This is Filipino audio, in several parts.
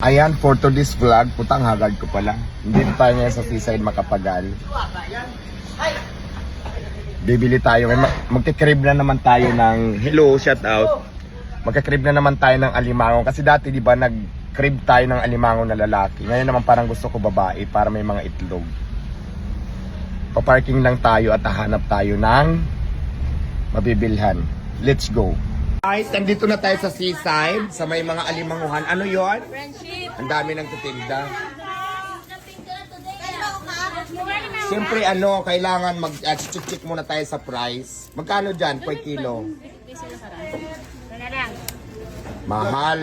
Ayan, for today's vlog, putang hagad ko pala. Hindi tayo ngayon sa seaside Makapagal. Bibili tayo. Magkikrib na naman tayo ng, hello, shout out. Magkikrib na naman tayo ng alimango. Kasi dati, di ba, nag-crib tayo ng alimango na lalaki. Ngayon naman parang gusto ko babae para may mga itlog. Paparking lang tayo at hahanap tayo ng mabibilhan. Let's go. Guys, nandito na tayo sa seaside, sa may mga alimanguhan. Ano yon? Friendship. Ang dami ng titinda. Siyempre kailangan mag-check muna tayo sa price. Magkano dyan per kilo? Mura lang. Mahal.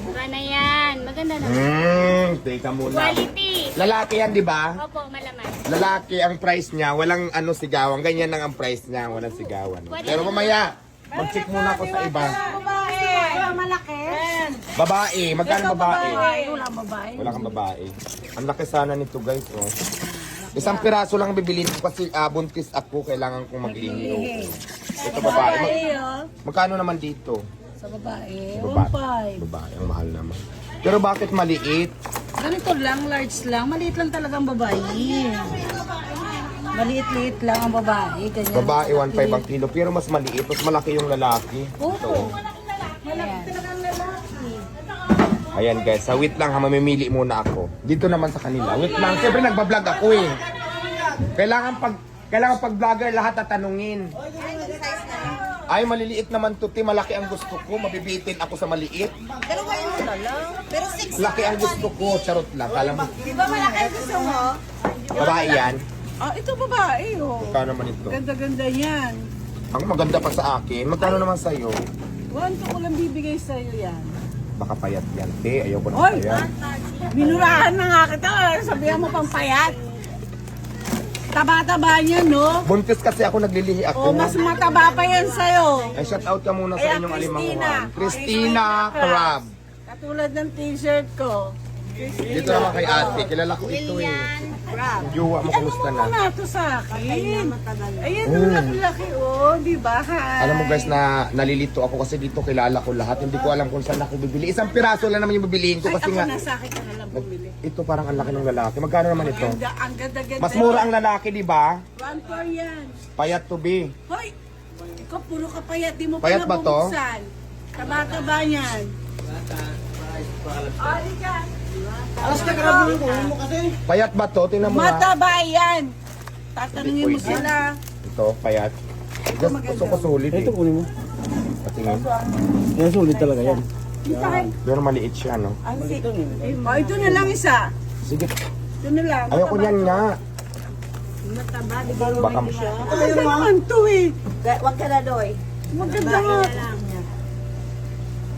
Mura na yan. Maganda naman. Teka muna. Quality. Lalaki yan, di ba? Opo, malaman. Lalaki ang price niya, walang sigawan. Ganyan lang ang price niya, walang sigawan. Pero mamaya, mag-check muna ako sa iba. Malaki. Babae, magkano babae? Walang babae. Wala kang babae. Ang laki sana nito, guys, oh. Isang piraso lang bibilin ko kasi buntis ako, kailangan kong maglihi. Ito babae. Magkano naman dito? Sa babae. Babae. Babae, ang mahal naman. Pero bakit maliit? Ganito lang, large lang. Maliit lang talaga ang babae. Maliit-liit lang ang babae. Ganyan. Babae, 1.5 ang kilo. Pero mas maliit, mas malaki yung lalaki. Oo. Ayan guys, sa wait lang ha, mamimili muna ako. Dito naman sa kanila. Wait lang, siyempre nagbablog ako eh. Kailangan pag vlogger lahat tatanungin. Ay, maliliit naman to, malaki ang gusto ko. Mabibitin ako sa maliit. Pero kayo mo lang. Pero 6. Laki ang gusto ko, charot lang. Kala mo, Di ba malaki ang gusto mo? babae yan. Ah, ito babae oh. Magkano naman ito? Ganda-ganda yan. Ang maganda pa sa akin. Magkano naman sa'yo? 1 ko lang bibigay sa'yo yan. Baka payat yan. Ayoko na Oy! payat. Minurahan na nga kita. Sabihan mo pang payat. Taba-taba niya, no? Buntis kasi ako, naglilihi ako. O, mas mataba pa yan sa'yo. Ay, shout out ka muna sa Ayan, inyong Christina. alimanguhan. Christina Crab. Katulad ng t-shirt ko. Dito naman kay ate. Kilala ko ito eh. Crab. Juwa mo, kumusta na? Ano mo to sa akin? Ayan, ang laki-laki, oh. Di ba, ha? Alam mo guys na nalilito ako kasi dito kilala ko lahat. Hindi ko alam kung saan ako bibili. Isang piraso lang naman yung bibiliin ko Ay, kasi ako nga nasa akin ka na lang bumili. ito parang ang laki ng lalaki. Magkano naman ito? Ang ganda-ganda. Mas mura ang lalaki, di ba? 1 yan. Payat to be. Hoy! Ikaw, puro ka payat. Di mo pa Payat ba to? nabubuksan. Taba-taba yan. Payat ba to? Tingnan mo nga. Mataba yan. Tatanungin mo Pwede. sila. Ito, payat. Just gusto ko sulit eh. Ito kunin mo. Patingin. Yan, sulit talaga yan. Pero maliit siya, no? Oh, ito na lang isa. Sige. Ito na lang. Ayoko niyan nga. Mataba, di ba? Baka Ay, naman to eh. Huwag ka na doy. Maganda nga.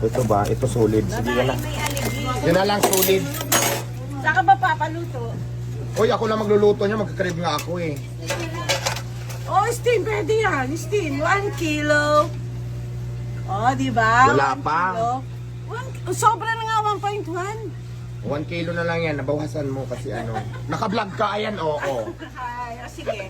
ito ba? Ito solid. Sige yan na. Yan na lang solid. Saka ba papaluto? Uy, ako lang magluluto niya. Magkakarib nga ako eh. Oh, Stin, pwede yan. Stin, 1 kilo. Oh, di ba? Wala 1 pa. kilo. Sobra na nga 1.1. 1 kilo na lang yan. Nabawasan mo kasi ano. Naka-vlog ka. Ayan, oo. Ay, oh, sige.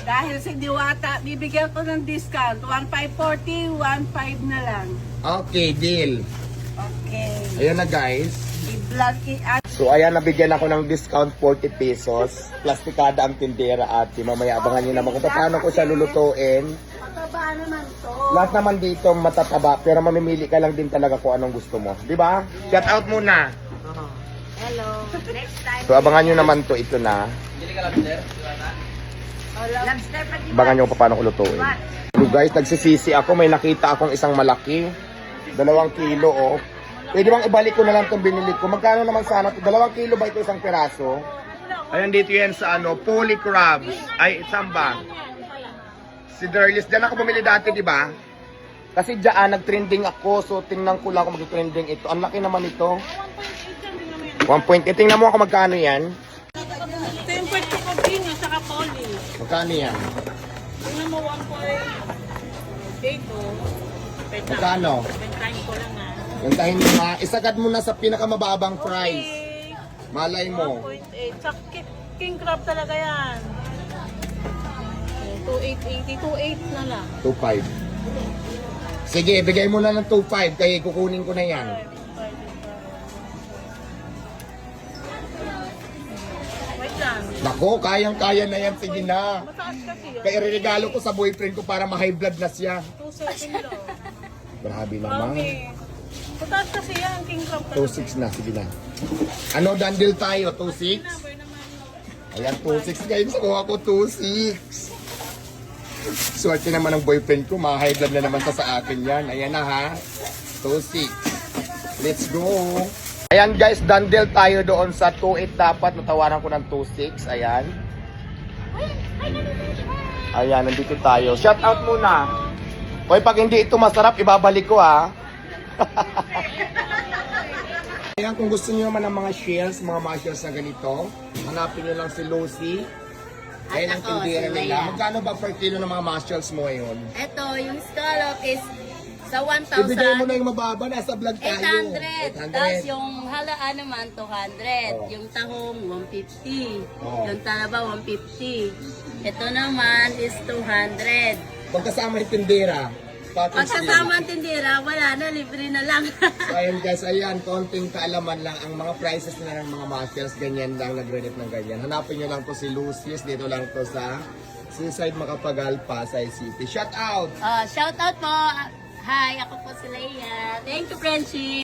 Dahil sa Diwata, bibigyan ko ng discount. 1,540, 1,500 na lang. Okay, deal. Okay. Ayan na guys. I-vlog it. So ayan, nabigyan ako ng discount 40 pesos. Plastikada ang tindera ate. Mamaya abangan nyo naman kung paano ko siya lulutuin. Mataba naman to. Lahat naman dito matataba, pero mamimili ka lang din talaga kung anong gusto mo. Di ba? Shout out muna. Hello. Next time. So abangan nyo naman to, ito na. Lobster pa din. Abangan nyo kung paano ko lutuin. So guys, nagsisisi ako. May nakita akong isang malaki. 2 kilo, oh. Pwede bang ibalik ko na lang itong binili ko? Magkano naman sana ito? 2 kilo ba ito isang piraso? Ayan, dito yan sa Poly Crabs. Ay, samba. Si Derlis, dyan ako bumili dati, di ba? Kasi dyan, nag-trending ako. So, tingnan ko lang kung mag-trending ito. Ang laki naman ito. 1.8. Tingnan mo ako magkano yan. Tempered ko kabing at saka poly. Magkano yan? Tingnan mo 1.8 oh. Magkano? Bentahin ko lang ah. Gantahin mo nga. Isagad mo na sa pinakamababang price. Okay. Malay mo. 1.8. Sa king crab talaga yan. 2.880. 2.8 na lang. 2.5. Sige, bigay mo na ng 2.5 kaya kukunin ko na yan. Nako, kayang-kaya na yan. Sige na. Mataas kasi yun. Kaya regalo ko sa boyfriend ko para ma-high blood na siya. 2.7 lang. Grabe naman. Mami. Mataas kasi yan. King crab ka 2.6 na, sige na. Ano, dandil tayo? 2.6? Ayan, 2.6 guys. Nakuha ko 2.6. Swerte naman ng boyfriend ko. Ma-high blood na naman sa akin yan. Ayan na ha. 2.6. Let's go. Ayan guys, dandil tayo doon sa 2.8 dapat. Natawaran ko ng 2.6. Ayan. Ayan, nandito tayo. Shout out muna. Hoy, pag hindi ito masarap, ibabalik ko ha. Ayan, kung gusto niyo naman ng mga shells, mga mushrooms na ganito, hanapin niyo lang si Lucy. Ayan ang At ako, tindera si nila. Leia. Magkano ba per kilo ng mga mushrooms mo ngayon? Ito, yung scallop is sa Ibigay mo na 1,000. yung mababa, nasa vlog tayo. 800. Tapos yung halaan naman, 200. Oh. Yung tahong, 150. Oh. Yung talaba, 150. Ito naman is 200. Pagkasama yung tindera. package Pagkasama ang tindera, wala na, libre na lang. So ayun guys, ayan, konting kaalaman lang ang mga prices na ng mga mushrooms, ganyan lang, nag-reddit ng ganyan. Hanapin nyo lang to si Lucius, dito lang to sa Seaside Macapagal, Pasay City. Shout out! Shout out po. Hi, ako po si Leia. Thank you, Frenchie.